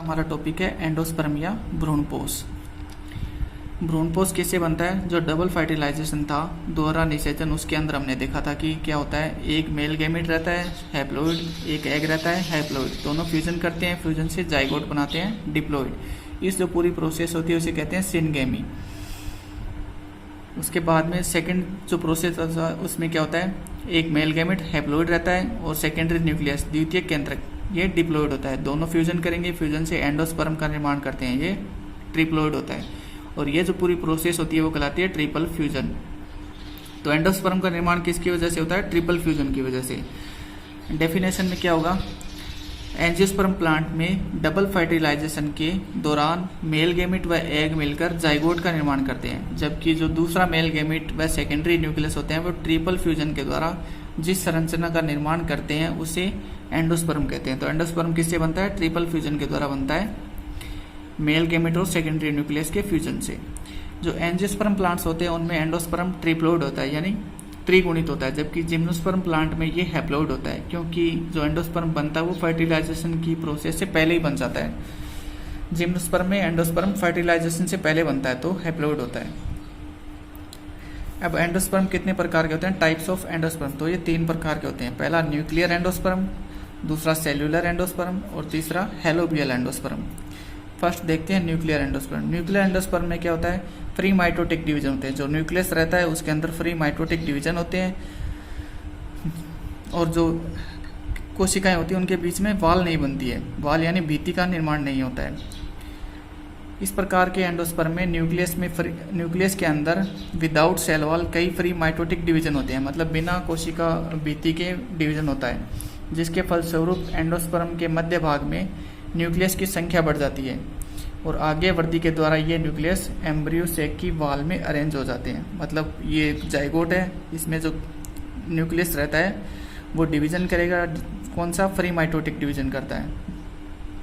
हमारा टॉपिक है एंडोस्पर्म या भ्रूणपोष। भ्रूणपोष किससे बनता है? जो डबल फर्टिलाइजेशन था, दोहरा निषेचन, उसके अंदर हमने देखा था कि क्या होता है, एक मेल गैमेट रहता है हैप्लॉइड, एक एग रहता है हैप्लॉइड, दोनों फ्यूजन करते हैं, फ्यूजन से जाइगोट बनाते हैं डिप्लॉइड। इस जो पूरी प्रोसेस होती है उसे कहते हैं सिनगेमी। उसके बाद में सेकंड जो प्रोसेस होता है उसमें क्या होता है, एक मेल गैमेट हैप्लॉइड रहता है और सेकेंडरी न्यूक्लियस द्वितीयक केंद्रक ये डिप्लॉइड होता है। दोनों फ्यूजन करेंगे, फ्यूजन से एंडोस्पर्म का निर्माण करते हैं, ये ट्रिप्लॉइड होता है। और ये जो पूरी प्रोसेस होती है वो कहलाती है ट्रिपल फ्यूजन। तो एंडोस्पर्म का निर्माण किसकी वजह से होता है? ट्रिपल फ्यूजन की वजह से। डेफिनेशन में क्या होगा, एंजियोस्पर्म प्लांट में डबल फर्टिलाइजेशन के दौरान मेल गैमेट व एग मिलकर जाइगोट का निर्माण करते हैं, जबकि जो दूसरा मेल गैमेट व सेकेंडरी न्यूक्लियस होते हैं वो ट्रिपल फ्यूजन के द्वारा जिस संरचना का निर्माण करते हैं उसे एंडोस्पर्म कहते हैं। तो एंडोस्पर्म किससे बनता है? ट्रिपल फ्यूजन के द्वारा बनता है, मेल गैमेट और सेकेंडरी न्यूक्लियस के फ्यूजन से। जो एंजियोस्पर्म प्लांट्स होते हैं उनमें एंडोस्पर्म ट्रिप्लॉइड होता है यानी त्रिगुणित होता है, जबकि जिम्नोस्पर्म प्लांट में ये हैप्लॉइड होता है, क्योंकि जो एंडोस्पर्म बनता है वो फर्टिलाइजेशन की प्रोसेस से पहले ही बन जाता है। जिम्नोस्पर्म में एंडोस्पर्म फर्टिलाइजेशन से पहले बनता है तो हैप्लॉइड होता है। अब एंडोस्पर्म कितने प्रकार के होते हैं? Types of endosperm. तो ये 3 प्रकार के होते हैं। पहला न्यूक्लियर एंडोस्पर्म, दूसरा सेल्यूलर एंडोस्पर्म और तीसरा हेलोबियल एंडोस्पर्म। फर्स्ट देखते हैं न्यूक्लियर एंडोस्पर्म। न्यूक्लियर एंडोस्पर्म में क्या होता है, फ्री माइटोटिक डिवीजन होते हैं। जो न्यूक्लियस रहता है उसके अंदर फ्री माइटोटिक डिवीजन होते हैं और जो कोशिकाएं होती हैं उनके बीच में वाल नहीं बनती है, वाल यानी भित्ति का निर्माण नहीं होता है। इस प्रकार के एंडोस्पर्म में न्यूक्लियस के अंदर विदाउट सेल वॉल कई फ्री माइटोटिक डिवीजन होते हैं, मतलब बिना कोशिका भित्ति के डिवीजन होता है, जिसके फलस्वरूप एंडोस्पर्म के मध्य भाग में न्यूक्लियस की संख्या बढ़ जाती है और आगे वृद्धि के द्वारा ये न्यूक्लियस एम्ब्रियो सेक की वाल में अरेंज हो जाते हैं। मतलब ये जाइगोट है, इसमें जो न्यूक्लियस रहता है वो डिवीजन करेगा, कौन सा? फ्री माइटोटिक डिवीजन करता है,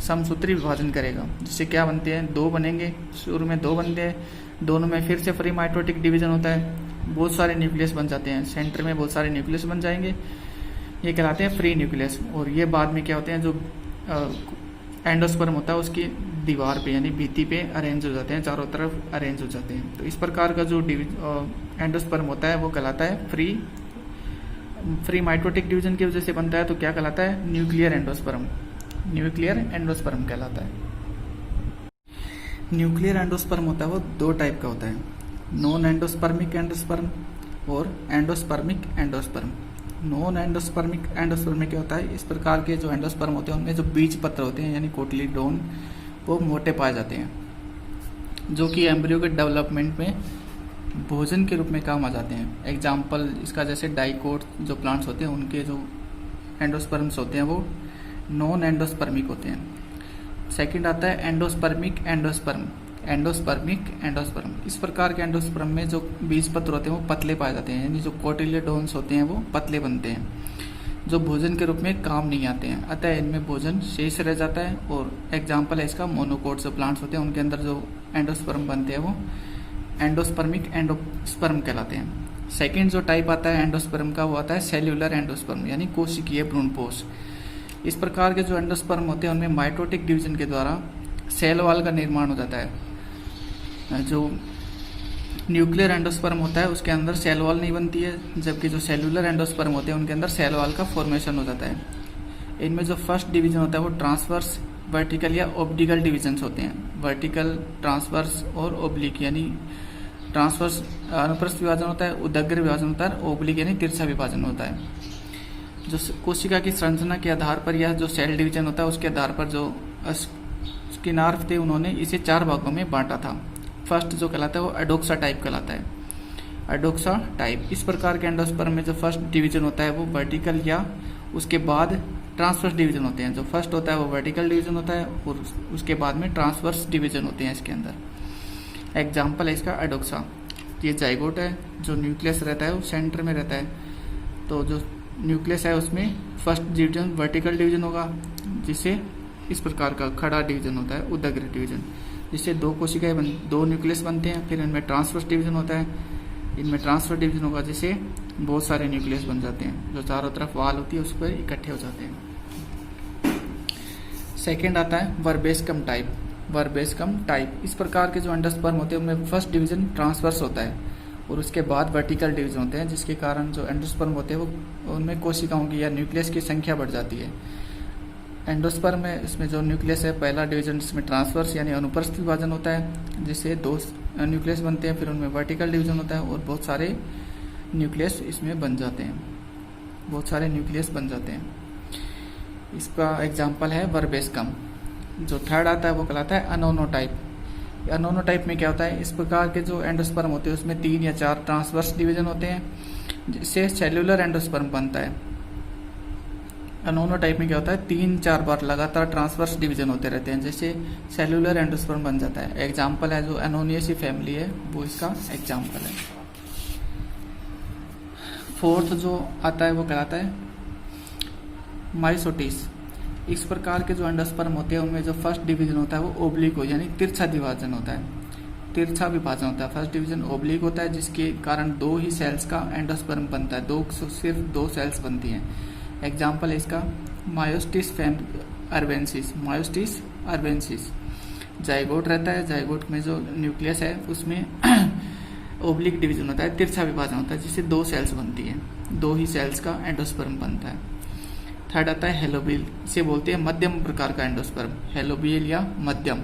समसूत्री विभाजन करेगा, जिससे क्या बनते हैं, 2 बनेंगे। शुरू में 2 बनते हैं, दोनों में फिर से फ्री माइटोटिक डिवीजन होता है, बहुत सारे न्यूक्लियस बन जाते हैं, सेंटर में बहुत सारे न्यूक्लियस बन जाएंगे, ये कहलाते हैं फ्री न्यूक्लियस। और ये बाद में क्या होते हैं, जो एंडोस्पर्म होता है उसकी दीवार पे यानी भित्ति पे अरेंज हो जाते हैं, चारों तरफ अरेंज हो जाते हैं। तो इस प्रकार का जो एंडोस्पर्म होता है वो कहलाता है फ्री माइटोटिक डिवीजन की वजह से बनता है, तो क्या कहलाता है? Nuclear endosperm. न्यूक्लियर एंडोस्पर्म कहलाता है। न्यूक्लियर एंडोस्पर्म होता है वो 2 टाइप का होता है, नॉन एंडोस्पर्मिक एंडोस्पर्म और endospermic endosperm. Non endospermic endosperm में क्या होता है, इस प्रकार के जो एंडोस्पर्म होते हैं उनमें जो बीज पत्र होते हैं यानी कोटिलीडोन वो मोटे पाए जाते हैं, जो कि एम्ब्रियो के डेवलपमेंट में भोजन के रूप में काम आ जाते हैं। एग्जाम्पल इसका जैसे डाइकोट जो प्लांट्स होते हैं उनके जो एंडोस्पर्म्स होते हैं वो नॉन एंडोस्पर्मिक होते हैं। सेकंड आता है एंडोस्पर्मिक एंडोस्पर्म। एंडोस्पर्मिक एंडोस्पर्म, इस प्रकार के एंडोस्पर्म में जो बीज पत्र होते हैं वो पतले पाए जाते हैं, यानी जो कोटिलीडोन्स होते हैं वो पतले बनते हैं, जो भोजन के रूप में काम नहीं आते हैं, अतः इनमें भोजन शेष रह जाता है। और एग्जाम्पल है इसका मोनोकोट जो प्लांट्स होते हैं उनके अंदर जो एंडोस्पर्म बनते हैं वो एंडोस्पर्मिक एंडोस्पर्म कहलाते हैं। सेकेंड जो टाइप आता है एंडोस्पर्म का वो आता है सेल्यूलर एंडोस्पर्म यानी कोशिकीय भ्रूणपोष। इस प्रकार के जो एंडोस्पर्म होते हैं उनमें माइटोटिक डिवीजन के द्वारा सेल वॉल का निर्माण हो जाता है। जो न्यूक्लियर एंडोस्पर्म होता है उसके अंदर सेल वॉल नहीं बनती है, जबकि जो सेल्यूलर एंडोस्पर्म होते हैं उनके अंदर सेल वॉल का फॉर्मेशन हो जाता है। इनमें जो फर्स्ट डिवीजन होता है वो ट्रांसवर्स, वर्टिकल या ऑब्लिकल डिवीजन्स होते हैं। वर्टिकल, ट्रांसवर्स और ओब्लिक, यानी ट्रांसवर्स अनुप्रस्थ विभाजन होता है, उदग्र विभाजन होता है, ओब्लिक यानी तिरछा विभाजन होता है। जो कोशिका की संरचना के आधार पर या जो सेल डिवीजन होता है उसके आधार पर जो स्किनार्फ थे उन्होंने इसे 4 भागों में बांटा था। फर्स्ट जो कहलाता है वो एडोक्सा टाइप कहलाता है, एडोक्सा टाइप। इस प्रकार के एंडोस्पर्म में जो फर्स्ट डिवीजन होता है वो वर्टिकल या उसके बाद ट्रांसवर्स डिवीजन होते हैं। जो फर्स्ट होता है वो वर्टिकल डिवीजन होता है और उसके बाद में ट्रांसवर्स डिवीजन होते हैं इसके अंदर। एग्जाम्पल है इसका एडोक्सा। ये जाइगोट है, जो न्यूक्लियस रहता है वो सेंटर में रहता है, तो जो न्यूक्लियस है उसमें फर्स्ट डिवीजन वर्टिकल डिवीजन होगा, जिससे इस प्रकार का खड़ा डिवीजन होता है उदग्र डिवीजन, जिससे 2 कोशिकाएं 2 न्यूक्लियस बनते हैं। फिर इनमें ट्रांसवर्स डिवीजन होता है, इनमें ट्रांसफर डिवीजन होगा जिससे बहुत सारे न्यूक्लियस बन जाते हैं, जो चारों तरफ वाल होती है उस पर इकट्ठे हो जाते हैं। सेकेंड आता है वर्बेस्कम टाइप। वर्बेस्कम टाइप, इस प्रकार के जो एंडोस्पर्म होते हैं उनमें फर्स्ट डिवीजन ट्रांसवर्स होता है और उसके बाद वर्टिकल डिवीजन होते हैं, जिसके कारण जो एंडोस्पर्म होते हैं वो उनमें कोशिकाओं की या न्यूक्लियस की संख्या बढ़ जाती है। एंडोस्पर्म में इसमें जो न्यूक्लियस है, पहला डिवीजन जिसमें ट्रांसवर्स यानी अनुप्रस्थ विभाजन होता है, जिससे 2 न्यूक्लियस बनते हैं, फिर उनमें वर्टिकल डिवीजन होता है और बहुत सारे न्यूक्लियस इसमें बन जाते हैं, बहुत सारे न्यूक्लियस बन जाते हैं। इसका एग्जाम्पल है वर्बेस्कम। जो थर्ड आता है वो कहलाता है अनोनोटाइप। अनोनोटाइप में क्या होता है, इस प्रकार के जो एंडोस्पर्म होते हैं उसमें 3 या 4 ट्रांसवर्स डिवीजन होते हैं, जिससे सेल्यूलर एंडोस्पर्म बनता है। अनोनोटाइप में क्या होता है, 3-4 बार लगातार ट्रांसवर्स डिवीजन होते रहते हैं, जैसे सेल्यूलर एंडोस्पर्म बन जाता है। एग्जाम्पल है जो एनोनियसी फैमिली है वो इसका एग्जाम्पल है। फोर्थ जो आता है वो कहलाता है माइसोटिस। इस प्रकार के जो एंडोस्पर्म होते हैं उनमें जो फर्स्ट डिवीजन होता है वो ओब्लिक हो यानी तिरछा विभाजन होता है, तिरछा विभाजन होता है। फर्स्ट डिवीजन ओब्लिक होता है, जिसके कारण 2 ही सेल्स का एंडोस्पर्म बनता है, सिर्फ 2 सेल्स बनती हैं। एग्जाम्पल है इसका मायोस्टिस अर्बेंसिस। मायोस्टिस अर्बेंसिस जाइगोट रहता है, जाइगोट में जो न्यूक्लियस है उसमें ओब्लिक डिवीजन होता है, तिरछा विभाजन होता है, जिससे 2 सेल्स बनती हैं, 2 ही सेल्स का एंडोस्पर्म बनता है। थर्ड आता है हेलोबियल, इसे बोलते हैं मध्यम प्रकार का एंडोस्पर्म, हेलोबियल या मध्यम।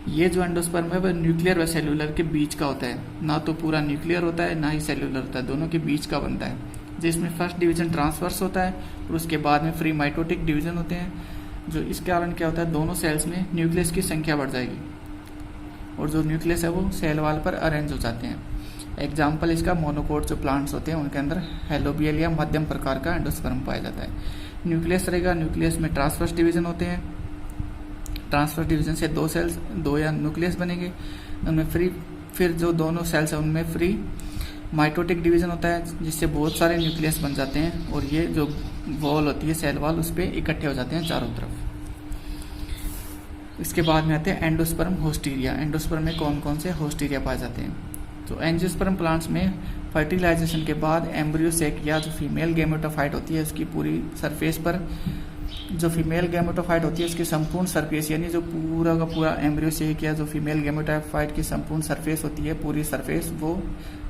ये जो एंडोस्पर्म है वह न्यूक्लियर व सेल्यूलर के बीच का होता है, ना तो पूरा न्यूक्लियर होता है ना ही सेल्यूलर होता है, दोनों के बीच का बनता है, जिसमें फर्स्ट डिवीजन ट्रांसवर्स होता है और उसके बाद में फ्री माइटोटिक डिवीजन होते हैं। जो इस कारण क्या होता है, दोनों सेल्स में न्यूक्लियस की संख्या बढ़ जाएगी और जो न्यूक्लियस है वो सेल वाल पर अरेंज हो जाते हैं। एग्जाम्पल इसका मोनोकोट जो प्लांट्स होते हैं उनके अंदर हेलोबियल या मध्यम प्रकार का एंडोस्पर्म पाया जाता है। न्यूक्लियस रहेगा, न्यूक्लियस में ट्रांसवर्स डिवीजन होते हैं, ट्रांसवर्स डिवीजन से 2 सेल्स 2 या न्यूक्लियस बनेंगे, उनमें फिर जो दोनों सेल्स हैं उनमें फ्री माइटोटिक डिवीजन होता है, जिससे बहुत सारे न्यूक्लियस बन जाते हैं और ये जो वॉल होती है सेल वॉल उस पर इकट्ठे हो जाते हैं चारों तरफ। इसके बाद में आते हैं एंडोस्पर्म होस्टीरिया। एंडोस्पर्म में कौन कौन से होस्टीरिया पाए जाते हैं। तो एंजियोस्पर्म प्लांट्स में फर्टिलाइजेशन के बाद एम्ब्रियो सेक या जो फीमेल गैमेटोफाइट होती है उसकी पूरी सरफेस पर, जो फीमेल गैमेटोफाइट होती है उसकी संपूर्ण सरफेस यानी जो पूरा का पूरा एम्ब्रियो सेक या जो फीमेल गैमेटोफाइट की संपूर्ण सरफेस होती है, पूरी सरफेस वो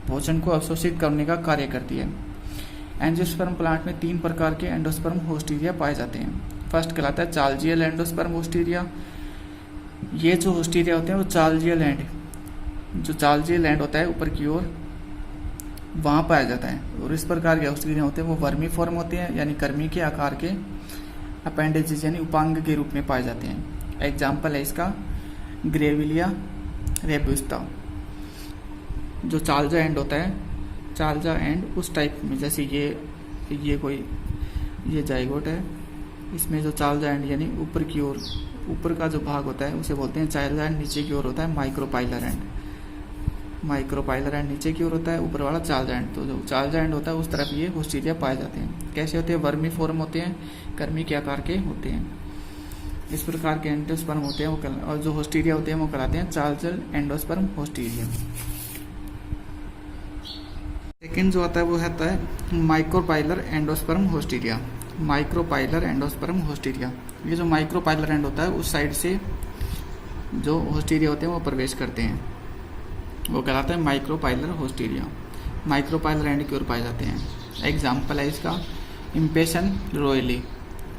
भोजन को अवशोषित करने का कार्य करती है। एंजियोस्पर्म प्लांट में 3 प्रकार के एंडोस्पर्म होस्टीरिया पाए जाते हैं। फर्स्ट कहलाता है चार्जियल एंडोस्पर्म होस्टीरिया। ये जो होस्टीरिया होते हैं वो चार्जियल एंड, जो चार्जियल एंड होता है ऊपर की ओर वहाँ पाया जाता है और इस प्रकार के होस्टीरिया होते हैं वो वर्मी फॉर्म होते हैं यानी कर्मी के आकार के अपेंडेजेस यानी उपांग के रूप में पाए जाते हैं। एग्जाम्पल है इसका ग्रेविलिया रेबुस्टा। जो चार्जा एंड होता है, चार्जा एंड उस टाइप में, जैसे ये जाइगोट है, इसमें जो चार्जा एंड यानी ऊपर की ओर, ऊपर का जो भाग होता है उसे बोलते हैं चार्जा एंड, नीचे की ओर होता है माइक्रोपाइलर एंड। माइक्रोपाइलर एंड नीचे की ओर होता है, ऊपर वाला चार्जा एंड। तो जो चार्जा एंड होता है उस तरफ ये होस्टीरिया पाए जाते हैं। कैसे होते हैं, वर्मी फॉर्म होते हैं, कर्मी के आकार के होते हैं। इस प्रकार के एंडोस्पर्म होते हैं वो और जो होस्टीरिया होते हैं वो कहलाते हैं चार्जल एंडोस्पर्म होस्टीरिया। सेकेंड जो आता है वो होता है माइक्रोपाइलर एंडोस्पर्म होस्टीरिया। माइक्रोपाइलर एंडोस्पर्म होस्टीरिया, ये जो माइक्रोपाइलर एंड होता है उस साइड से जो होस्टीरिया होते हैं वो प्रवेश करते हैं, वो कहलाता है माइक्रोपाइलर होस्टीरिया। माइक्रोपाइलर एंड की ओर पाए जाते हैं। एग्जाम्पल है इसका इम्पेशन रोयली,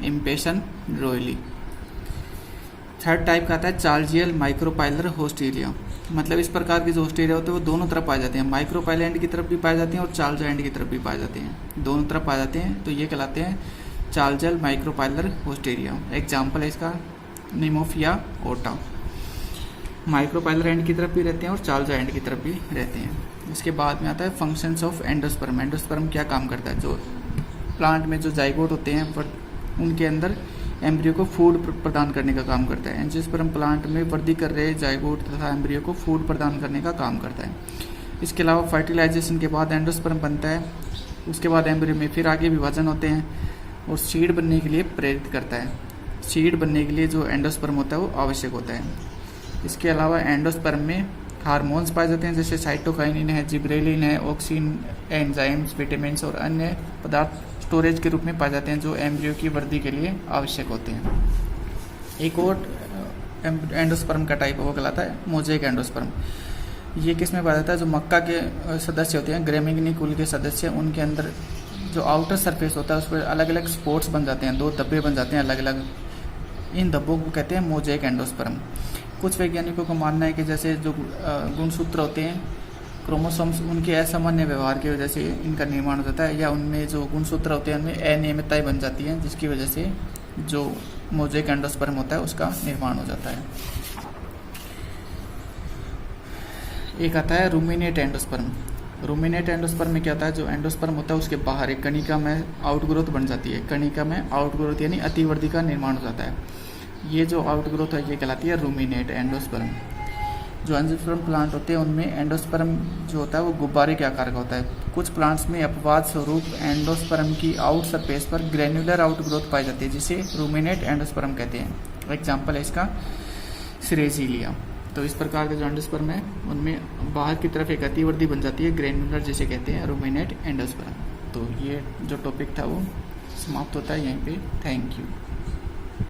इम्पेशन रोयली। थर्ड टाइप का आता है चार्जियल माइक्रोपाइलर होस्टीरिया। मतलब इस प्रकार के जो होस्टीरिया होते हैं वो दोनों तरफ पाए जाते हैं, माइक्रोपाइलर एंड की तरफ भी पाए जाते हैं और चार्जा एंड की तरफ भी पाए जाते हैं, दोनों तरफ पाए जाते हैं। तो ये कहलाते हैं चार्जल माइक्रोपाइलर होस्टीरिया। एग्जाम्पल है इसका निमोफिया ओटा। माइक्रोपाइलर एंड की तरफ भी रहते हैं और चार्जा एंड की तरफ भी रहते हैं। इसके बाद में आता है फंक्शंस ऑफ एंडोस्पर्म। एंडोस्पर्म क्या काम करता है, जो प्लांट में जो जाइगोट होते हैं उनके अंदर एम्ब्रियो को फूड प्रदान करने का काम करता है। एंजियोस्पर्म प्लांट में वृद्धि कर रहे जाइगोट तथा एम्ब्रियो को फूड प्रदान करने का काम करता है। इसके अलावा फर्टिलाइजेशन के बाद एंडोस्पर्म बनता है, उसके बाद एम्ब्रियो में फिर आगे विभाजन होते हैं और सीड बनने के लिए प्रेरित करता है। सीड बनने के लिए जो एंडोस्पर्म होता है वो आवश्यक होता है। इसके अलावा एंडोस्पर्म में हार्मोन्स पाए जाते हैं, जैसे साइटोकाइनिन है, जिब्रेलिन है, ऑक्सिन, एंजाइम्स, विटामिन और अन्य पदार्थ स्टोरेज के रूप में पाए जाते हैं जो एम्ब्रियो की वृद्धि के लिए आवश्यक होते हैं। एक और एंडोस्पर्म का टाइप है वो कहलाता है मोज़ेक एंडोस्पर्म। ये किस में पाया जाता है? जो मक्का के सदस्य होते हैं, ग्रेमिनी कुल के सदस्य, उनके अंदर जो आउटर सरफेस होता है उस पर अलग अलग स्पॉट्स बन जाते हैं, 2 धब्बे बन जाते हैं अलग अलग। इन धब्बों को कहते हैं मोज़ेक एंडोस्पर्म। कुछ वैज्ञानिकों का मानना है कि जैसे जो गुणसूत्र होते हैं क्रोमोसोम्स, उनके असामान्य व्यवहार की वजह से इनका निर्माण हो जाता है, या उनमें जो गुणसूत्र होते हैं उनमें अनियमितताएं बन जाती हैं, जिसकी वजह से जो मोज़ेक एंडोस्पर्म होता है उसका निर्माण हो जाता है। एक आता है रूमिनेट एंडोस्पर्म। रूमिनेट एंडोस्पर्म में क्या होता है? जो एंडोस्पर्म होता है उसके बाहर एक कणिका में आउटग्रोथ बन जाती है। कणिका में आउटग्रोथ यानी अतिवर्धी का निर्माण हो जाता है। ये जो आउटग्रोथ है ये कहलाती है रूमिनेट एंडोस्पर्म। जो एंडोस्पर्म प्लांट होते हैं उनमें एंडोस्पर्म जो होता है वो गुब्बारे के आकार का होता है। कुछ प्लांट्स में अपवाद स्वरूप एंडोस्पर्म की आउट सरफेस पर ग्रेन्युलर आउटग्रोथ पाई जाती है, जिसे रूमिनेट एंडोस्पर्म कहते हैं। एग्जाम्पल है इसका सिरेजिलिया। तो इस प्रकार के जो एंडोस्पर्म है उनमें बाहर की तरफ एक अतिवर्धी बन जाती है, ग्रेन्युलर जिसे कहते हैं रूमिनेट एंडोस्पर्म। तो ये जो टॉपिक था वो समाप्त होता है यहीं पे। Thank you.